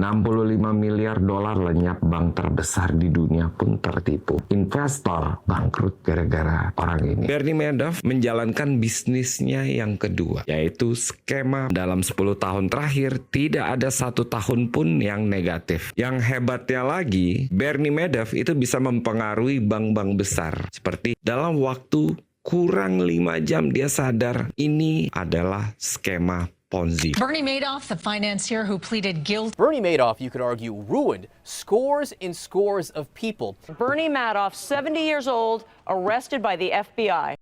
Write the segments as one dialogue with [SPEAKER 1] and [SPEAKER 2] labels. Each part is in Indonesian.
[SPEAKER 1] 65 miliar dolar lenyap, bank terbesar di dunia pun tertipu. Investor bangkrut gara-gara orang ini. Bernie Madoff menjalankan bisnisnya yang kedua, yaitu skema dalam 10 tahun terakhir tidak ada 1 tahun pun yang negatif. Yang hebatnya lagi, Bernie Madoff itu bisa mempengaruhi bank-bank besar. Seperti dalam waktu kurang 5 jam dia sadar ini adalah skema Ponzi.
[SPEAKER 2] Bernie Madoff, the financier who pleaded guilty.
[SPEAKER 3] Bernie Madoff, you could argue, ruined scores and scores of people.
[SPEAKER 4] Bernie Madoff, 70 years old, arrested by the FBI.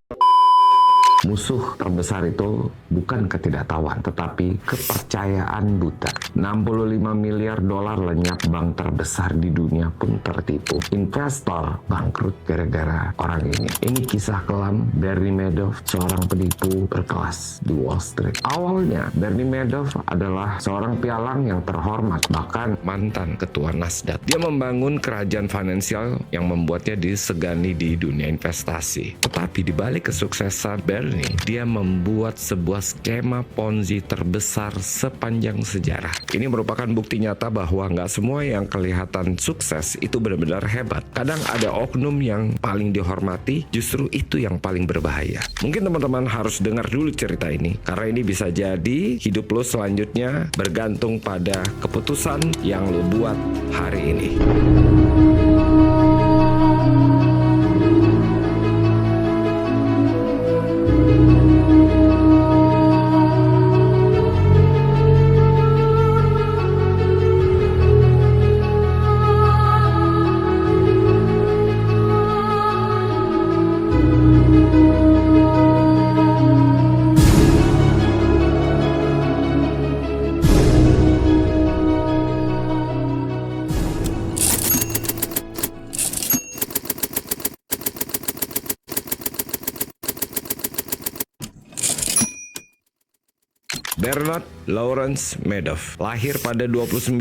[SPEAKER 1] Musuh terbesar itu bukan ketidaktahuan, tetapi kepercayaan buta. 65 miliar dolar lenyap, bank terbesar di dunia pun tertipu. Investor bangkrut gara-gara orang ini. Ini kisah kelam Bernie Madoff, seorang penipu berkelas di Wall Street. Awalnya, Bernie Madoff adalah seorang pialang yang terhormat, bahkan mantan ketua Nasdaq. Dia membangun kerajaan finansial yang membuatnya disegani di dunia investasi. Tetapi di balik kesuksesan Bernie, dia membuat sebuah skema Ponzi terbesar sepanjang sejarah. Ini merupakan bukti nyata bahwa nggak semua yang kelihatan sukses itu benar-benar hebat. Kadang ada oknum yang paling dihormati, justru itu yang paling berbahaya. Mungkin teman-teman harus dengar dulu cerita ini, karena ini bisa jadi hidup lo selanjutnya bergantung pada keputusan yang lo buat hari ini. Bernard Lawrence Madoff lahir pada 29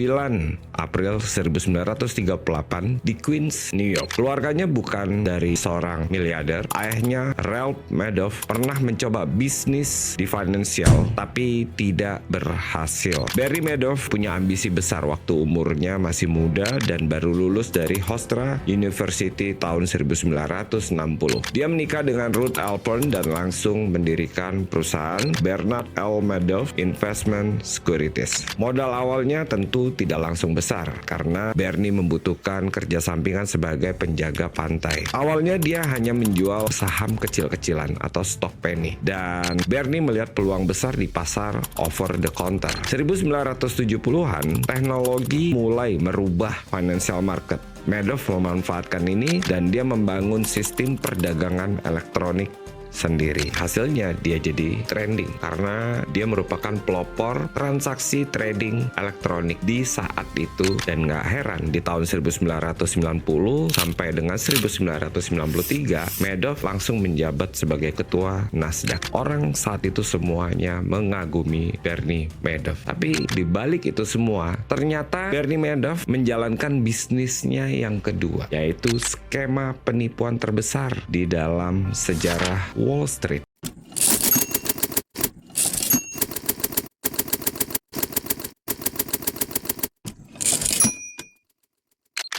[SPEAKER 1] April 1938 di Queens, New York. Keluarganya bukan dari seorang miliarder. Ayahnya, Ralph Madoff, pernah mencoba bisnis di finansial tapi tidak berhasil. Bernie Madoff punya ambisi besar waktu umurnya masih muda dan baru lulus dari Hofstra University tahun 1960. Dia menikah dengan Ruth Alpern dan langsung mendirikan perusahaan Bernard L. Madoff Investment Securities. Modal awalnya tentu tidak langsung besar karena Bernie membutuhkan kerja sampingan sebagai penjaga pantai. Awalnya dia hanya menjual saham kecil-kecilan atau stock penny, dan Bernie melihat peluang besar di pasar over the counter. 1970-an, teknologi mulai merubah financial market. Madoff memanfaatkan ini dan dia membangun sistem perdagangan elektronik sendiri. Hasilnya dia jadi trending karena dia merupakan pelopor transaksi trading elektronik di saat itu, dan nggak heran di tahun 1990 sampai dengan 1993 Madoff langsung menjabat sebagai ketua Nasdaq. Orang saat itu semuanya mengagumi Bernie Madoff. Tapi di balik itu semua, ternyata Bernie Madoff menjalankan bisnisnya yang kedua, yaitu skema penipuan terbesar di dalam sejarah Wall Street.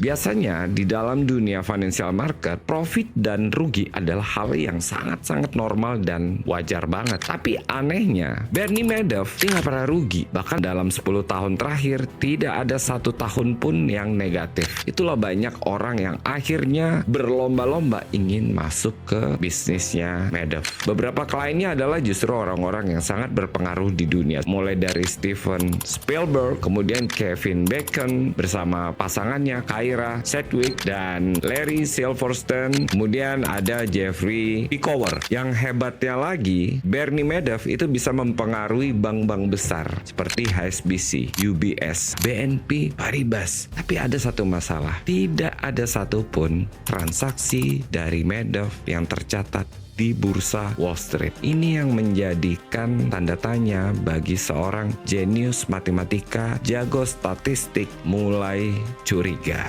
[SPEAKER 1] Biasanya di dalam dunia financial market, profit dan rugi adalah hal yang sangat-sangat normal dan wajar banget. Tapi anehnya, Bernie Madoff nggak pernah rugi. Bahkan dalam 10 tahun terakhir, tidak ada 1 tahun pun yang negatif. Itulah banyak orang yang akhirnya berlomba-lomba ingin masuk ke bisnisnya Madoff. Beberapa kliennya adalah justru orang-orang yang sangat berpengaruh di dunia. Mulai dari Steven Spielberg, kemudian Kevin Bacon bersama pasangannya Ira Sedgwick dan Larry Silverstein, kemudian ada Jeffrey Picower. Yang hebatnya lagi, Bernie Madoff itu bisa mempengaruhi bank-bank besar seperti HSBC, UBS, BNP Paribas. Tapi ada satu masalah, tidak ada satupun transaksi dari Madoff yang tercatat di bursa Wall Street. Ini yang menjadikan tanda tanya bagi seorang jenius matematika, jago statistik, mulai curiga.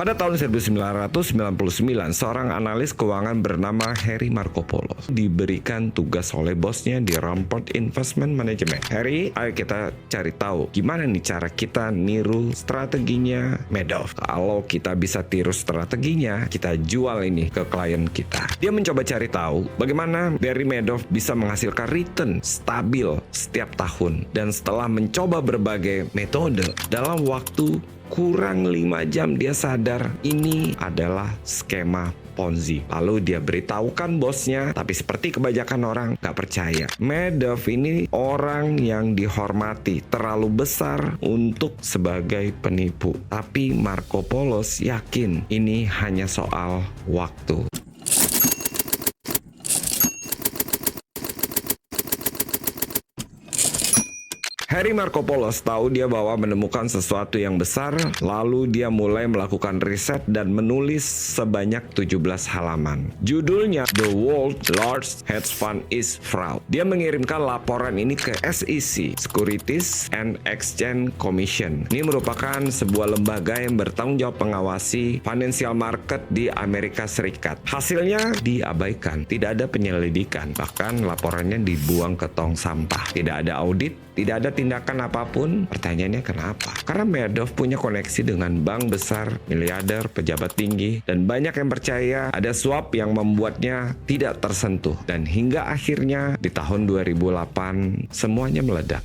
[SPEAKER 1] Pada tahun 1999, seorang analis keuangan bernama Harry Markopolos diberikan tugas oleh bosnya di Rampart Investment Management. Harry, ayo kita cari tahu gimana nih cara kita niru strateginya Madoff. Kalau kita bisa tiru strateginya, kita jual ini ke klien kita. Dia mencoba cari tahu bagaimana Barry Madoff bisa menghasilkan return stabil setiap tahun. Dan setelah mencoba berbagai metode, dalam waktu kurang 5 jam dia sadar ini adalah skema Ponzi. Lalu dia beritahukan bosnya, tapi seperti kebanyakan orang gak percaya. Madoff ini orang yang dihormati, terlalu besar untuk sebagai penipu. Tapi Markopolos yakin ini hanya soal waktu. Harry Markopolos tahu dia bahwa menemukan sesuatu yang besar, lalu dia mulai melakukan riset dan menulis sebanyak 17 halaman. Judulnya The World's Largest Hedge Fund is Fraud. Dia mengirimkan laporan ini ke SEC, Securities and Exchange Commission. Ini merupakan sebuah lembaga yang bertanggung jawab mengawasi financial market di Amerika Serikat. Hasilnya diabaikan, tidak ada penyelidikan, bahkan laporannya dibuang ke tong sampah. Tidak ada audit, tidak ada tindakan apapun. Pertanyaannya kenapa? Karena Madoff punya koneksi dengan bank besar, miliarder, pejabat tinggi, dan banyak yang percaya ada suap yang membuatnya tidak tersentuh. Dan hingga akhirnya di tahun 2008 semuanya meledak.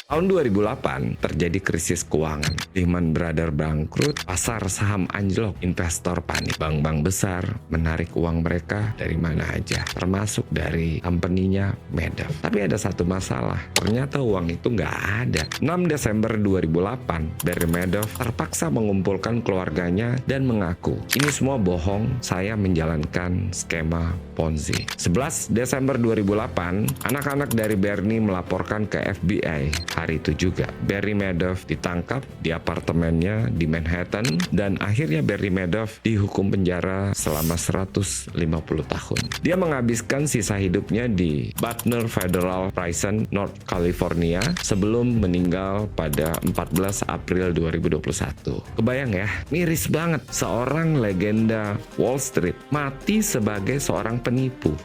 [SPEAKER 1] Tahun 2008 terjadi krisis keuangan. Lehman Brothers bangkrut, pasar saham anjlok, investor panik. Bank-bank besar menarik uang mereka dari mana aja, termasuk dari company-nya Madoff. Tapi ada satu masalah, ternyata uang itu nggak ada. 6 Desember 2008, Barry Madoff terpaksa mengumpulkan keluarganya dan mengaku, ini semua bohong, saya menjalankan skema Ponzi. 11 Desember 2008, anak-anak dari Barney melaporkan ke FBI. Hari itu juga, Barry Madoff ditangkap di apartemennya di Manhattan dan akhirnya Barry Madoff dihukum penjara selama 150 tahun. Dia menghabiskan sisa hidupnya di Butner Federal Prison, North California sebelum meninggal pada 14 April 2021. Kebayang ya, miris banget seorang legenda Wall Street mati sebagai seorang penipu.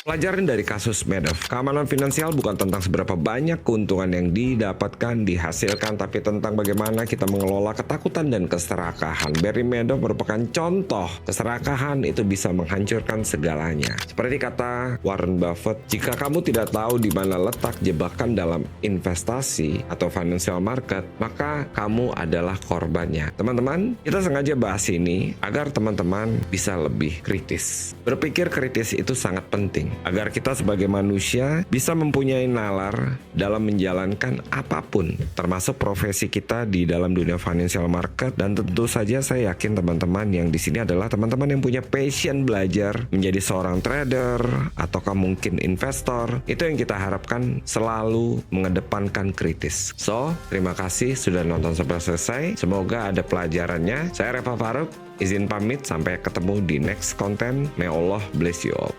[SPEAKER 1] Pelajaran dari kasus Madoff, keamanan finansial bukan tentang seberapa banyak keuntungan yang didapatkan, dihasilkan, tapi tentang bagaimana kita mengelola ketakutan dan keserakahan. Barry Madoff merupakan contoh keserakahan itu bisa menghancurkan segalanya. Seperti kata Warren Buffett, jika kamu tidak tahu di mana letak jebakan dalam investasi atau financial market, maka kamu adalah korbannya. Teman-teman, kita sengaja bahas ini agar teman-teman bisa lebih kritis. Berpikir kritis itu sangat penting, agar kita sebagai manusia bisa mempunyai nalar dalam menjalankan apapun, termasuk profesi kita di dalam dunia financial market. Dan tentu saja saya yakin teman-teman yang di sini adalah teman-teman yang punya passion belajar menjadi seorang trader ataukah mungkin investor. Itu yang kita harapkan, selalu mengedepankan kritis. So, terima kasih sudah nonton sampai selesai. Semoga ada pelajarannya. Saya Reva Faruk, izin pamit, sampai ketemu di next konten. May Allah bless you all.